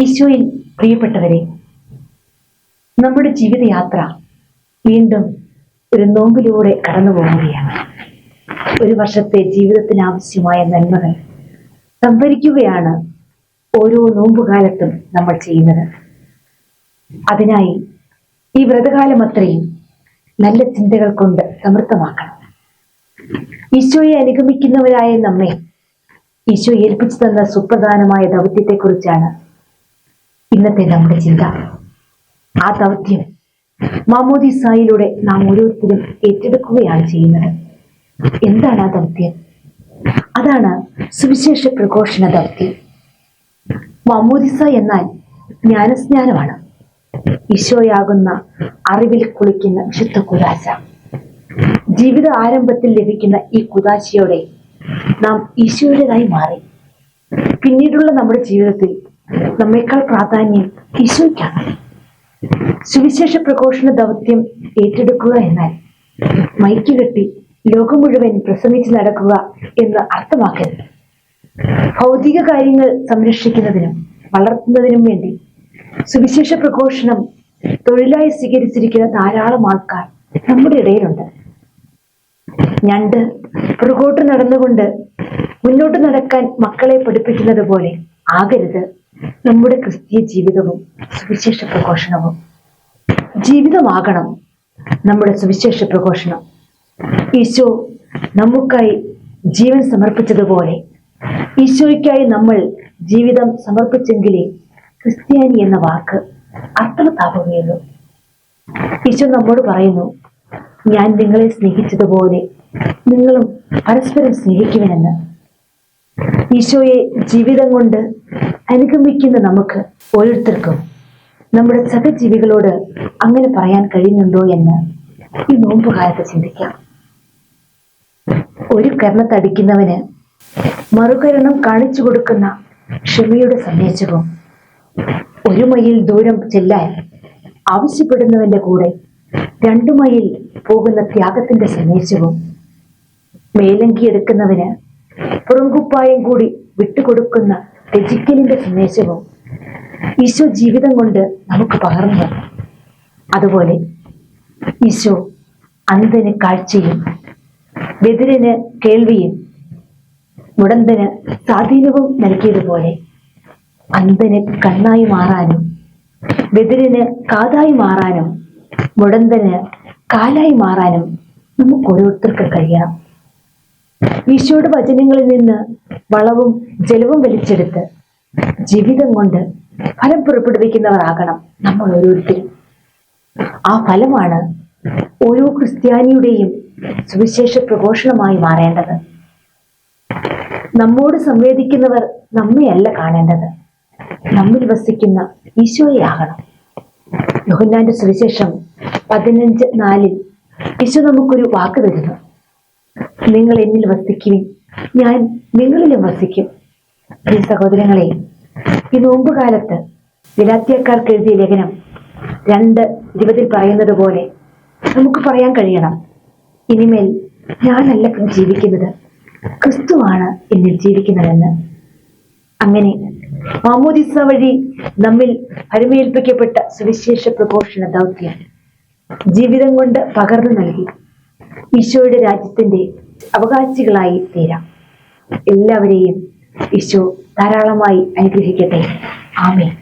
ഈശോയിൽ പ്രിയപ്പെട്ടവരെ, നമ്മുടെ ജീവിതയാത്ര വീണ്ടും ഒരു നോമ്പിലൂടെ കടന്നു പോവുകയാണ്. ഒരു വർഷത്തെ ജീവിതത്തിന് ആവശ്യമായ നന്മകൾ സംഭരിക്കുകയാണ് ഓരോ നോമ്പുകാലത്തും നമ്മൾ ചെയ്യുന്നത്. അതിനായി ഈ വ്രതകാലം അത്രയും നല്ല ചിന്തകൾ കൊണ്ട് സമൃദ്ധമാക്കണം. ഈശോയെ അനുഗമിക്കുന്നവരായ നമ്മെ ഈശോ ഏൽപ്പിച്ചു തന്ന സുപ്രധാനമായ ദൗത്യത്തെക്കുറിച്ചാണ് ഇന്നത്തെ നമ്മുടെ ചിന്ത. ആ ദൗത്യം മാമോദീസായിലൂടെ നാം ഓരോരുത്തരും ഏറ്റെടുക്കുകയാണ് ചെയ്യുന്നത്. എന്താണ് ആ ദൗത്യം? അതാണ് സുവിശേഷ പ്രഘോഷണ ദൗത്യം. മാമോദീസ എന്നാൽ ജ്ഞാനസ്നാനമാണ്. ഈശോയാകുന്ന അറിവിൽ കുളിക്കുന്ന വിശുദ്ധ കുദാശ. ജീവിത ആരംഭത്തിൽ ലഭിക്കുന്ന ഈ കുദാശയോടെ നാം ഈശോയുടേതായി മാറി. പിന്നീടുള്ള നമ്മുടെ ജീവിതത്തിൽ നമ്മേക്കാൾ പ്രാധാന്യം ഈശോയ്ക്കാണ്. സുവിശേഷ പ്രഘോഷണ ദൗത്യം ഏറ്റെടുക്കുക എന്നാൽ മൈക്ക് കെട്ടി ലോകം മുഴുവൻ പ്രസംഗിച്ച് നടക്കുക എന്ന് അർത്ഥമാക്കരുത്. ഭൗതിക കാര്യങ്ങൾ സംരക്ഷിക്കുന്നതിനും വളർത്തുന്നതിനും വേണ്ടി സുവിശേഷ പ്രഘോഷണം തൊഴിലായി സ്വീകരിച്ചിരിക്കുന്ന ധാരാളം ആൾക്കാർ നമ്മുടെ ഇടയിലുണ്ട്. ഞണ്ട് പുറകോട്ട് നടന്നുകൊണ്ട് മുന്നോട്ട് നടക്കാൻ മക്കളെ പഠിപ്പിക്കുന്നത് പോലെ ആകരുത് നമ്മുടെ ക്രിസ്തീയ ജീവിതവും സുവിശേഷ പ്രഘോഷണവും. ജീവിതമാകണം നമ്മുടെ സുവിശേഷ പ്രഘോഷണം. ഈശോ നമുക്കായി ജീവൻ സമർപ്പിച്ചതുപോലെ ഈശോയ്ക്കായി നമ്മൾ ജീവിതം സമർപ്പിച്ചെങ്കിലേ ക്രിസ്ത്യാനി എന്ന വാക്ക് അർത്ഥവത്താവുകയുള്ളൂ. ഈശോ നമ്മോട് പറയുന്നു, ഞാൻ നിങ്ങളെ സ്നേഹിച്ചതുപോലെ നിങ്ങളും പരസ്പരം സ്നേഹിക്കുമെന്ന്. ഈശോയെ ജീവിതം കൊണ്ട് അനുഗമിക്കുന്ന നമുക്ക് ഓരോരുത്തർക്കും നമ്മുടെ സഹജീവികളോട് അങ്ങനെ പറയാൻ കഴിയുന്നുണ്ടോ എന്ന് ഈ നോമ്പുകാലത്ത് ചിന്തിക്കാം. ഒരു കർണത്തടിക്കുന്നവന് മറുകരണം കാണിച്ചു കൊടുക്കുന്ന ക്ഷമയുടെ സന്ദേശവും, ഒരു മൈൽ ദൂരം ചെല്ലാൻ ആവശ്യപ്പെടുന്നവന്റെ കൂടെ 2 മൈൽ പോകുന്ന ത്യാഗത്തിന്റെ സന്ദേശവും, മേലങ്കി എടുക്കുന്നവന് പുറംകുപ്പായം കൂടി വിട്ടുകൊടുക്കുന്ന രചിക്കലിന്റെ സന്ദേശവും ഈശോ ജീവിതം കൊണ്ട് നമുക്ക് പകർന്നു തന്നു. അതുപോലെ ഈശോ അന്ധന് കാഴ്ചയും ബധിരന് കേൾവിയും മുടന്തന് സ്വാധീനവും നൽകിയതുപോലെ അന്ധന് കണ്ണായി മാറാനും ബധിരന് കാതായി മാറാനും മുടന്തന് കാലായി മാറാനും നമുക്ക് ഓരോരുത്തർക്ക് കഴിയണം. ഈശോയുടെ വചനങ്ങളിൽ നിന്ന് വളവും ജലവും വലിച്ചെടുത്ത് ജീവിതം കൊണ്ട് ഫലം പുറപ്പെടുവിക്കുന്നവരാകണം നമ്മൾ ഓരോരുത്തരും. ആ ഫലമാണ് ഓരോ ക്രിസ്ത്യാനിയുടെയും സുവിശേഷ പ്രഘോഷണമായി മാറേണ്ടത്. നമ്മോട് സംവേദിക്കുന്നവർ നമ്മെയല്ല കാണേണ്ടത്, നമ്മിൽ വസിക്കുന്ന ഈശോയെ ആകണം. യോഹന്നാന്റെ സുവിശേഷം 15:4 ഈശോ നമുക്കൊരു വാക്ക് തരുന്നു, നിങ്ങൾ എന്നിൽ വസിക്കുവിൻ, ഞാൻ നിങ്ങളിലും വസിക്കും. ഈ സഹോദരങ്ങളെ, ഈ നോമ്പുകാലത്ത് ഗലാത്യക്കാർക്ക് എഴുതിയ ലേഖനം 2:20 പറയുന്നത് പോലെ നമുക്ക് പറയാൻ കഴിയണം, ഇനിമേൽ ഞാനല്ല ജീവിക്കുന്നത്, ക്രിസ്തുവാണ് എന്നിൽ ജീവിക്കുന്നതെന്ന്. അങ്ങനെ മാമോദീസ വഴി നമ്മിൽ പരമേൽപ്പിക്കപ്പെട്ട സുവിശേഷ പ്രഘോഷണ ദൗത്യം ജീവിതം കൊണ്ട് പകർന്നു നൽകി ഈശോയുടെ രാജ്യത്തിന്റെ അവകാശികളായി തീരാം. എല്ലാവരെയും ഈശോ ധാരാളമായി അനുഗ്രഹിക്കട്ടെ. ആമേൻ.